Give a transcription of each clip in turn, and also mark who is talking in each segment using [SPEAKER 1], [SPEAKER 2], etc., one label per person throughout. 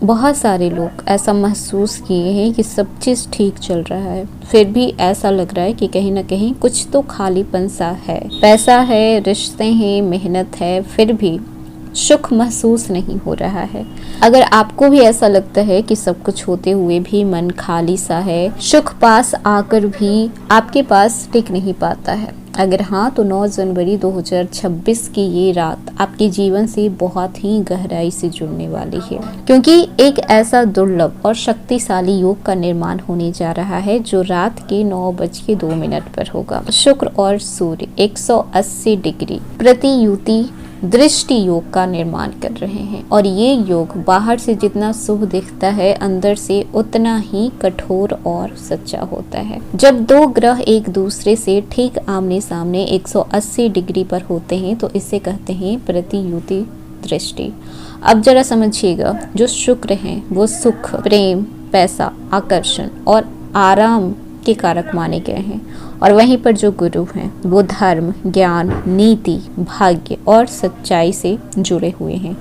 [SPEAKER 1] बहुत सारे लोग ऐसा महसूस किए हैं कि सब चीज़ ठीक चल रहा है, फिर भी ऐसा लग रहा है कि कहीं ना कहीं कुछ तो खालीपन सा है। पैसा है, रिश्ते हैं, मेहनत है, फिर भी सुख महसूस नहीं हो रहा है। अगर आपको भी ऐसा लगता है कि सब कुछ होते हुए भी मन खाली सा है, सुख पास आकर भी आपके पास टिक नहीं पाता है, अगर हाँ तो 9 जनवरी 2026 की ये रात आपके जीवन से बहुत ही गहराई से जुड़ने वाली है, क्योंकि एक ऐसा दुर्लभ और शक्तिशाली योग का निर्माण होने जा रहा है जो रात के 9:02 पर होगा। शुक्र और सूर्य 180 डिग्री प्रतियुति दृष्टि योग का निर्माण कर रहे हैं और ये योग बाहर से जितना शुभ दिखता है, अंदर से उतना ही कठोर और सच्चा होता है। जब दो ग्रह एक दूसरे से ठीक आमने सामने 180 डिग्री पर होते हैं तो इसे कहते हैं प्रतियुति दृष्टि। अब जरा समझिएगा, जो शुक्र हैं वो सुख, प्रेम, पैसा, आकर्षण और आराम के कारक माने गए हैं और वहीं पर जो गुरु हैं वो धर्म, ज्ञान, नीति, भाग्य और सच्चाई से जुड़े हुए हैं।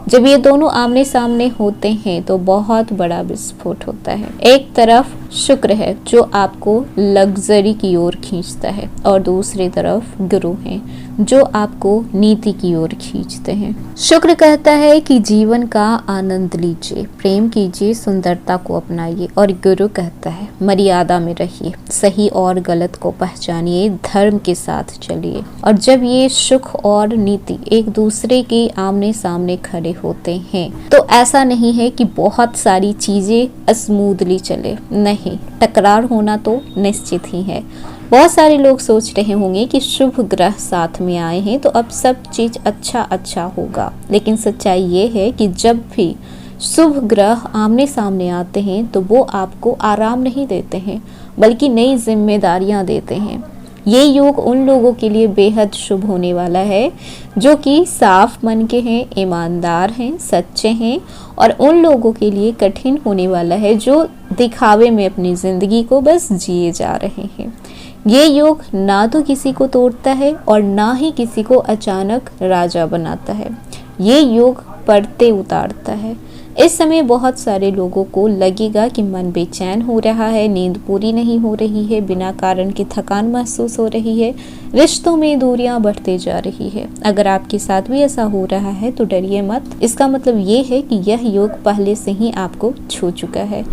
[SPEAKER 1] जब ये दोनों आमने सामने होते हैं तो बहुत बड़ा विस्फोट होता है। एक तरफ शुक्र है जो आपको लग्जरी की ओर खींचता है और दूसरी तरफ गुरु हैं जो आपको नीति की ओर खींचते हैं। शुक्र कहता है कि जीवन का आनंद लीजिए, प्रेम कीजिए, सुंदरता को अपनाइए और गुरु कहता है मर्यादा में रहिए, सही और गलत को पहचानिए, धर्म के साथ चलिए। और जब ये सुख और नीति एक दूसरे के आमने सामने खड़े होते हैं तो ऐसा नहीं है कि बहुत सारी चीजें स्मूथली चले, नहीं, टकरार होना तो निश्चित ही है। बहुत सारे लोग सोच रहे होंगे कि शुभ ग्रह साथ में आए हैं तो अब सब चीज अच्छा होगा, लेकिन सच्चाई ये है कि जब भी शुभ ग्रह आमने सामने आते हैं तो वो आपको आराम नहीं देते हैं बल्कि नई जिम्मेदारियां देते हैं। ये योग उन लोगों के लिए बेहद शुभ होने वाला है जो कि साफ मन के हैं, ईमानदार हैं, सच्चे हैं, और उन लोगों के लिए कठिन होने वाला है जो दिखावे में अपनी जिंदगी को बस जिए जा रहे हैं। ये योग ना तो किसी को तोड़ता है और ना ही किसी को अचानक राजा बनाता है। ये योग पड़ते उतारता है। इस समय बहुत सारे लोगों को लगेगा कि मन बेचैन हो रहा है, नींद पूरी नहीं हो रही है, बिना कारण की थकान महसूस हो रही है, रिश्तों में दूरियां बढ़ते जा रही है। अगर आपके साथ भी ऐसा हो रहा है तो डरिए मत, इसका मतलब ये है कि यह योग पहले से ही आपको छू चुका है,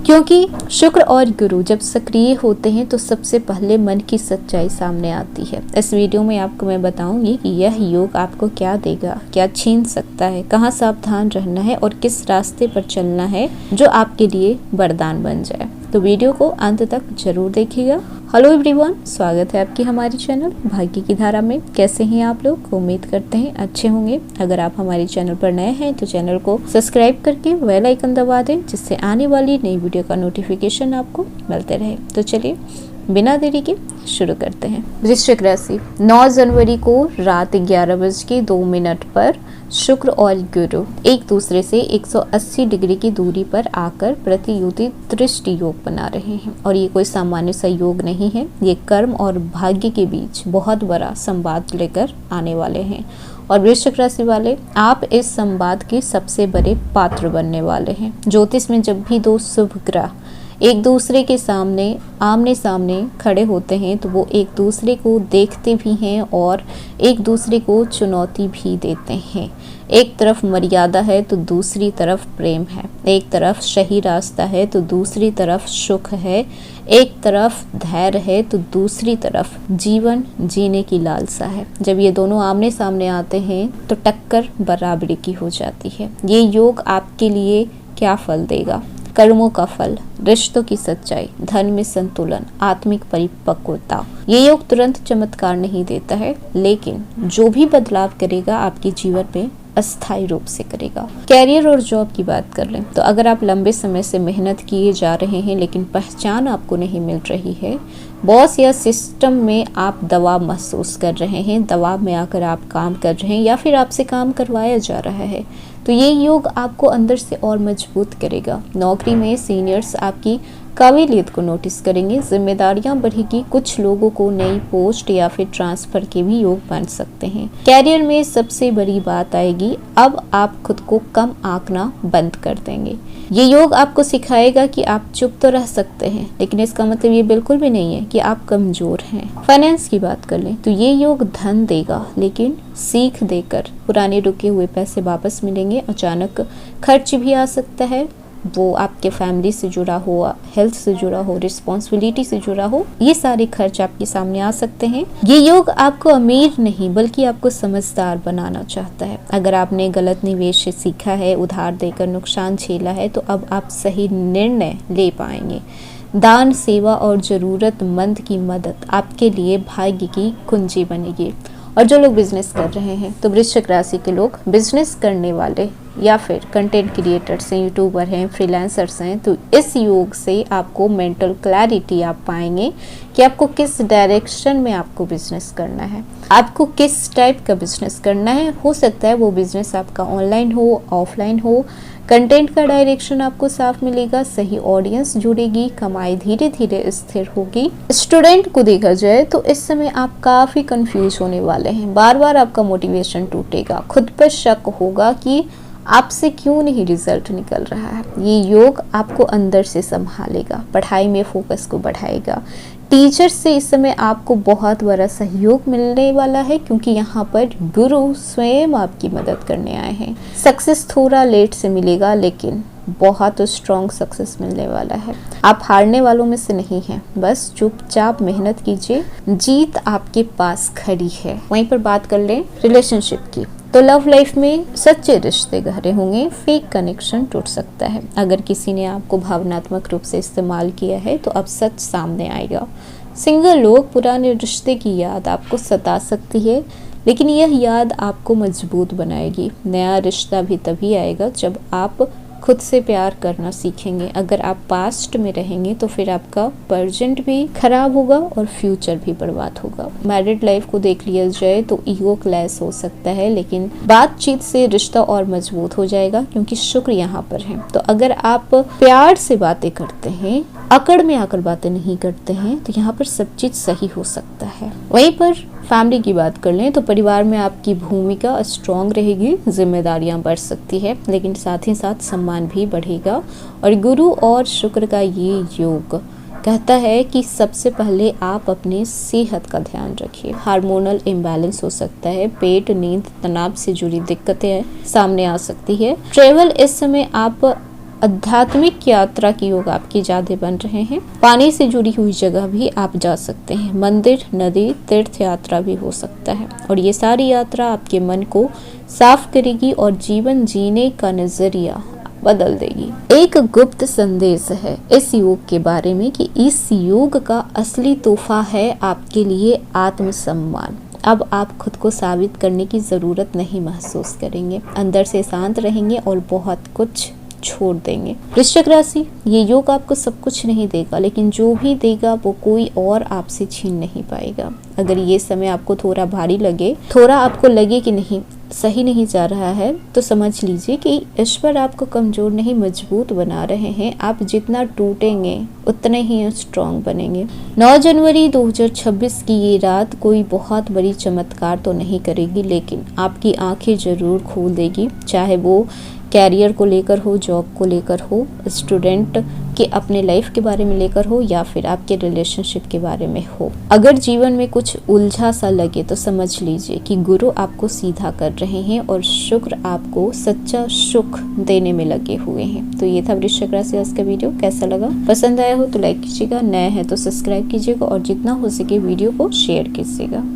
[SPEAKER 1] क्योंकि शुक्र और गुरु जब सक्रिय होते हैं तो सबसे पहले मन की सच्चाई सामने आती है। इस वीडियो में आपको मैं बताऊंगी कि यह योग आपको क्या देगा, क्या छीन सकता है, कहाँ सावधान रहना है और किस रास्ते पर चलना है जो आपके लिए वरदान बन जाए। तो वीडियो को अंत तक जरूर देखिएगा। हेलो एवरीवन, स्वागत है आपकी हमारे चैनल भाग्य की धारा में। कैसे हैं आप लोग? उम्मीद करते हैं अच्छे होंगे। अगर आप हमारे चैनल पर नए हैं तो चैनल को सब्सक्राइब करके बेल आइकन दबा दें, जिससे आने वाली नई वीडियो का नोटिफिकेशन आपको मिलते रहे। तो चलिए बिना देरी के शुरू करते हैं। वृश्चिक राशि, 9 जनवरी को रात 11:02 पर शुक्र और गुरु एक दूसरे से 180 डिग्री की दूरी पर आकर प्रतियुति दृष्टि योग बना रहे हैं और ये कोई सामान्य सा योग नहीं है। ये कर्म और भाग्य के बीच बहुत बड़ा संवाद लेकर आने वाले हैं और वृश्चिक राशि वाले, आप इस संवाद के सबसे बड़े पात्र बनने वाले हैं। ज्योतिष में जब भी दो शुभ ग्रह एक दूसरे के सामने आमने सामने खड़े होते हैं तो वो एक दूसरे को देखते भी हैं और एक दूसरे को चुनौती भी देते हैं। एक तरफ मर्यादा है तो दूसरी तरफ प्रेम है, एक तरफ सही रास्ता है तो दूसरी तरफ सुख है, एक तरफ धैर्य है तो दूसरी तरफ जीवन जीने की लालसा है। जब ये दोनों आमने सामने आते हैं तो टक्कर बराबरी की हो जाती है। ये योग आपके लिए क्या फल देगा? कर्मों का फल, रिश्तों की सच्चाई, धन में संतुलन, आत्मिक परिपक्वता। ये योग तुरंत चमत्कार नहीं देता है, लेकिन जो भी बदलाव करेगा आपके जीवन में अस्थायी रूप से करेगा। कैरियर और जॉब की बात कर लें तो अगर आप लंबे समय से मेहनत किए जा रहे हैं लेकिन पहचान आपको नहीं मिल रही है, बॉस या सिस्टम में आप दबाव महसूस कर रहे हैं, दबाव में आकर आप काम कर रहे हैं या फिर आपसे काम करवाया जा रहा है, तो ये योग आपको अंदर से और मजबूत करेगा। नौकरी में सीनियर्स आपकी काबिलियत को नोटिस करेंगे, जिम्मेदारियां बढ़ेगी, कुछ लोगों को नई पोस्ट या फिर ट्रांसफर के भी योग बन सकते हैं। कैरियर में सबसे बड़ी बात आएगी, अब आप खुद को कम आंकना बंद कर देंगे। ये योग आपको सिखाएगा कि आप चुप तो रह सकते हैं, लेकिन इसका मतलब ये बिल्कुल भी नहीं है कि आप कमजोर हैं। फाइनेंस की बात कर लें तो ये योग धन देगा, लेकिन सीख देकर पुराने रुके हुए पैसे वापस मिलेंगे। अचानक खर्च भी आ सकता है, वो आपके फैमिली से जुड़ा हो, हेल्थ से जुड़ा हो, रिस्पॉन्सिबिलिटी से जुड़ा हो, ये सारे खर्च आपके सामने आ सकते हैं। ये योग आपको अमीर नहीं बल्कि आपको समझदार बनाना चाहता है। अगर आपने गलत निवेश से सीखा है, उधार देकर नुकसान झेला है, तो अब आप सही निर्णय ले पाएंगे। दान, सेवा और जरूरतमंद की मदद आपके लिए भाग्य की कुंजी बनेगी। और जो लोग बिजनेस कर रहे हैं, तो वृश्चिक राशि के लोग बिजनेस करने वाले या फिर कंटेंट क्रिएटर्स हैं, यूट्यूबर हैं, फ्रीलांसर्स हैं, तो इस योग से आपको मेंटल क्लैरिटी आप पाएंगे कि आपको किस डायरेक्शन में आपको बिजनेस करना है, आपको किस टाइप का बिजनेस करना है। हो सकता है वो बिजनेस आपका ऑनलाइन हो, ऑफलाइन हो। कंटेंट का डायरेक्शन आपको साफ मिलेगा, सही ऑडियंस जुड़ेगी, कमाई धीरे धीरे स्थिर होगी। स्टूडेंट को देखा जाए तो इस समय आप काफी कंफ्यूज होने वाले हैं, बार बार आपका मोटिवेशन टूटेगा, खुद पर शक होगा कि आपसे क्यों नहीं रिजल्ट निकल रहा है। ये योग आपको अंदर से संभालेगा, पढ़ाई में फोकस को बढ़ाएगा। टीचर से इस समय आपको बहुत बड़ा सहयोग मिलने वाला है, क्योंकि यहाँ पर गुरु स्वयं आपकी मदद करने आए हैं। सक्सेस थोड़ा लेट से मिलेगा, लेकिन बहुत स्ट्रॉन्ग सक्सेस मिलने वाला है। आप हारने वालों में से नहीं हैं, बस चुपचाप मेहनत कीजिए, जीत आपके पास खड़ी है। वहीं पर बात कर लें रिलेशनशिप की, तो लव लाइफ में सच्चे रिश्ते गहरे होंगे, फेक कनेक्शन टूट सकता है। अगर किसी ने आपको भावनात्मक रूप से इस्तेमाल किया है तो अब सच सामने आएगा। सिंगल लोग, पुराने रिश्ते की याद आपको सता सकती है, लेकिन यह याद आपको मजबूत बनाएगी। नया रिश्ता भी तभी आएगा जब आप खुद से प्यार करना सीखेंगे। अगर आप पास्ट में रहेंगे तो फिर आपका प्रेजेंट भी खराब होगा और फ्यूचर भी बर्बाद होगा। मैरिड लाइफ को देख लिया जाए तो ईगो क्लैश हो सकता है, लेकिन बातचीत से रिश्ता और मजबूत हो जाएगा, क्योंकि शुक्र यहाँ पर है। तो अगर आप प्यार से बातें करते हैं, अकड़ में आकर बातें नहीं करते हैं, तो यहाँ पर सब चीज सही हो सकता है। वहीं पर फैमिली की बात कर लें तो परिवार में आपकी भूमिका स्ट्रॉन्ग रहेगी, जिम्मेदारियां बढ़ सकती है, लेकिन साथ ही साथ सम्मान भी बढ़ेगा। और गुरु और शुक्र का ये योग कहता है कि सबसे पहले आप अपनी सेहत का ध्यान रखिए। हार्मोनल इम्बैलेंस हो सकता है, पेट, नींद, तनाव से जुड़ी दिक्कतें सामने आ सकती है। ट्रेवल, इस समय आप आध्यात्मिक यात्रा की योग आपके ज्यादा बन रहे हैं। पानी से जुड़ी हुई जगह भी आप जा सकते हैं, मंदिर, नदी, तीर्थ यात्रा भी हो सकता है। और ये सारी यात्रा आपके मन को साफ करेगी और जीवन जीने का नजरिया बदल देगी। एक गुप्त संदेश है इस योग के बारे में कि इस योग का असली तोहफा है आपके लिए आत्मसम्मान। अब आप खुद को साबित करने की जरूरत नहीं महसूस करेंगे, अंदर से शांत रहेंगे और बहुत कुछ छोड़ देंगे। वृश्चिक राशि, ये योग आपको सब कुछ नहीं देगा, लेकिन जो भी देगा वो कोई और आपसे छीन नहीं पाएगा। अगर ये समय आपको थोड़ा भारी लगे, थोड़ा आपको लगे कि नहीं सही नहीं जा रहा है, तो समझ लीजिए कि ईश्वर आपको कमजोर नहीं मजबूत बना रहे हैं। आप जितना टूटेंगे उतने ही स्ट्रॉन्ग बनेंगे। 9 जनवरी 2026 की ये रात कोई बहुत बड़ी चमत्कार तो नहीं करेगी, लेकिन आपकी आंखें जरूर खोल देगी, चाहे वो कैरियर को लेकर हो, जॉब को लेकर हो, स्टूडेंट के अपने लाइफ के बारे में लेकर हो, या फिर आपके रिलेशनशिप के बारे में हो। अगर जीवन में कुछ उलझा सा लगे तो समझ लीजिए कि गुरु आपको सीधा कर रहे हैं और शुक्र आपको सच्चा सुख देने में लगे हुए हैं। तो ये था वृश्चिक राशि आज का वीडियो। कैसा लगा? पसंद आया हो तो लाइक कीजिएगा, नया है तो सब्सक्राइब कीजिएगा और जितना हो सके वीडियो को शेयर कीजिएगा।